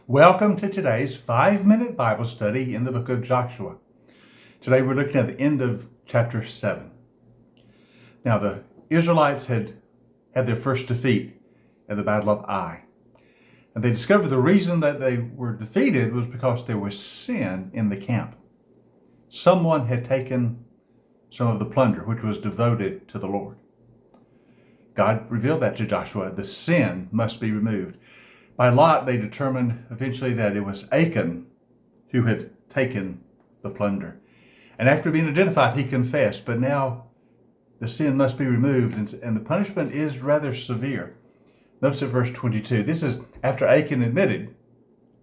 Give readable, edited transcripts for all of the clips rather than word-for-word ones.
Welcome to today's 5-minute Bible study in the book of Joshua. Today we're looking at the end of chapter 7. Now the Israelites had their first defeat at the Battle of Ai. And they discovered the reason that they were defeated was because there was sin in the camp. Someone had taken some of the plunder which was devoted to the Lord. God revealed that to Joshua. The sin must be removed. By lot, they determined eventually that it was Achan who had taken the plunder. And after being identified, he confessed, but now the sin must be removed, and the punishment is rather severe. Notice at verse 22. This is after Achan admitted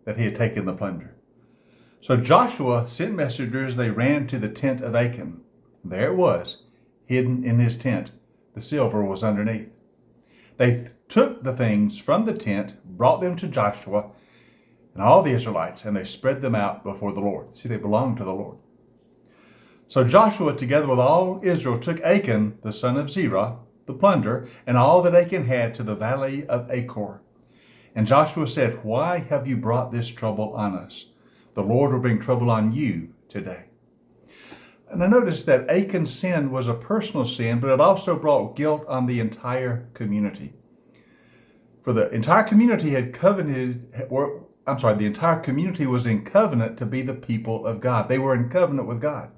that he had taken the plunder. So Joshua sent messengers. They ran to the tent of Achan. There it was, hidden in his tent. The silver was underneath. They took the things from the tent, brought them to Joshua and all the Israelites, and they spread them out before the Lord. See, they belonged to the Lord. So Joshua, together with all Israel, took Achan, the son of Zerah, the plunder, and all that Achan had to the valley of Achor. And Joshua said, "Why have you brought this trouble on us? The Lord will bring trouble on you today." And I noticed that Achan's sin was a personal sin, but it also brought guilt on the entire community. For the entire community had the entire community was in covenant to be the people of God. They were in covenant with God.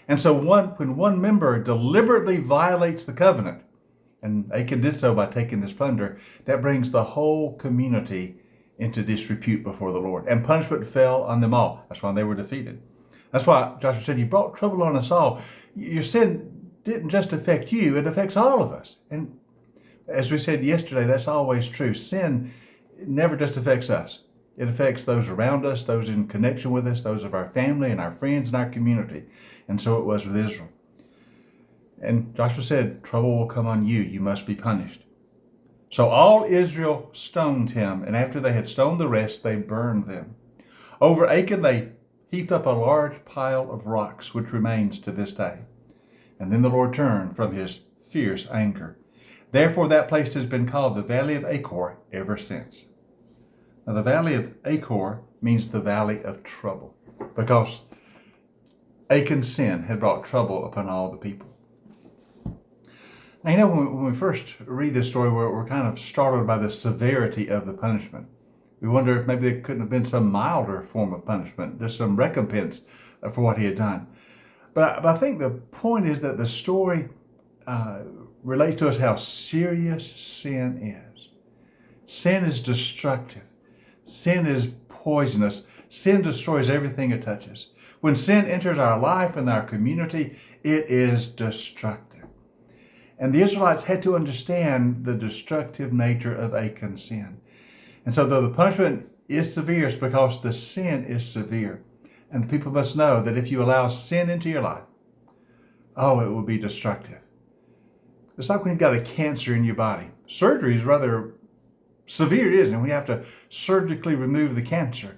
And so when one member deliberately violates the covenant, and Achan did so by taking this plunder, that brings the whole community into disrepute before the Lord. And punishment fell on them all. That's why they were defeated. That's why Joshua said, "You brought trouble on us all." Your sin didn't just affect you, it affects all of us. And as we said yesterday, that's always true. Sin never just affects us. It affects those around us, those in connection with us, those of our family and our friends and our community. And so it was with Israel. And Joshua said, "Trouble will come on you. You must be punished." So all Israel stoned him, and after they had stoned the rest, they burned them. Over Achan, they heaped up a large pile of rocks, which remains to this day. And then the Lord turned from his fierce anger. Therefore, that place has been called the Valley of Achor ever since. Now, the Valley of Achor means the Valley of Trouble, because Achan's sin had brought trouble upon all the people. Now, when we first read this story, we're kind of startled by the severity of the punishment. We wonder if maybe there couldn't have been some milder form of punishment, just some recompense for what he had done. But I think the point is that the story relates to us how serious sin is. Sin is destructive. Sin is poisonous. Sin destroys everything it touches. When sin enters our life and our community, it is destructive. And the Israelites had to understand the destructive nature of Achan's sin. And so though the punishment is severe, it's because the sin is severe. And the people must know that if you allow sin into your life, it will be destructive. It's like when you've got a cancer in your body. Surgery is rather severe, isn't it? We have to surgically remove the cancer.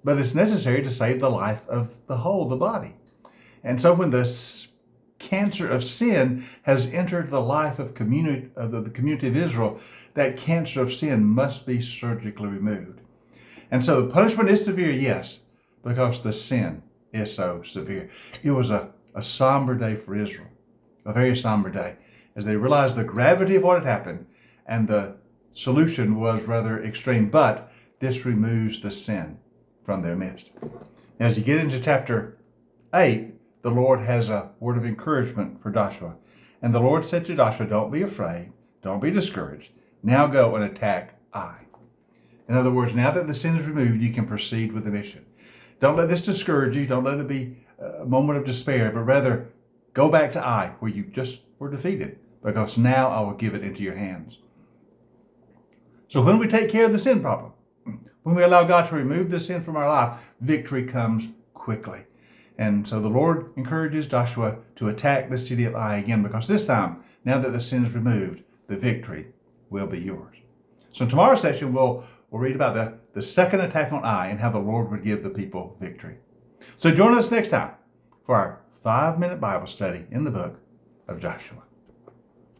But it's necessary to save the life of the body. And so when the cancer of sin has entered the life of the community of Israel, that cancer of sin must be surgically removed. And so the punishment is severe, yes, because the sin is so severe. It was a somber day for Israel, a very somber day, as they realized the gravity of what had happened, and the solution was rather extreme, but this removes the sin from their midst. Now, as you get into chapter 8, the Lord has a word of encouragement for Joshua. And the Lord said to Joshua, "Don't be afraid, don't be discouraged. Now go and attack Ai." In other words, now that the sin is removed, you can proceed with the mission. Don't let this discourage you. Don't let it be a moment of despair, but rather go back to Ai, where you just were defeated, because now I will give it into your hands. So when we take care of the sin problem, when we allow God to remove the sin from our life, victory comes quickly. And so the Lord encourages Joshua to attack the city of Ai again, because this time, now that the sin is removed, the victory will be yours. So in tomorrow's session, we'll read about the second attack on Ai and how the Lord would give the people victory. So join us next time for our 5-minute Bible study in the book of Joshua.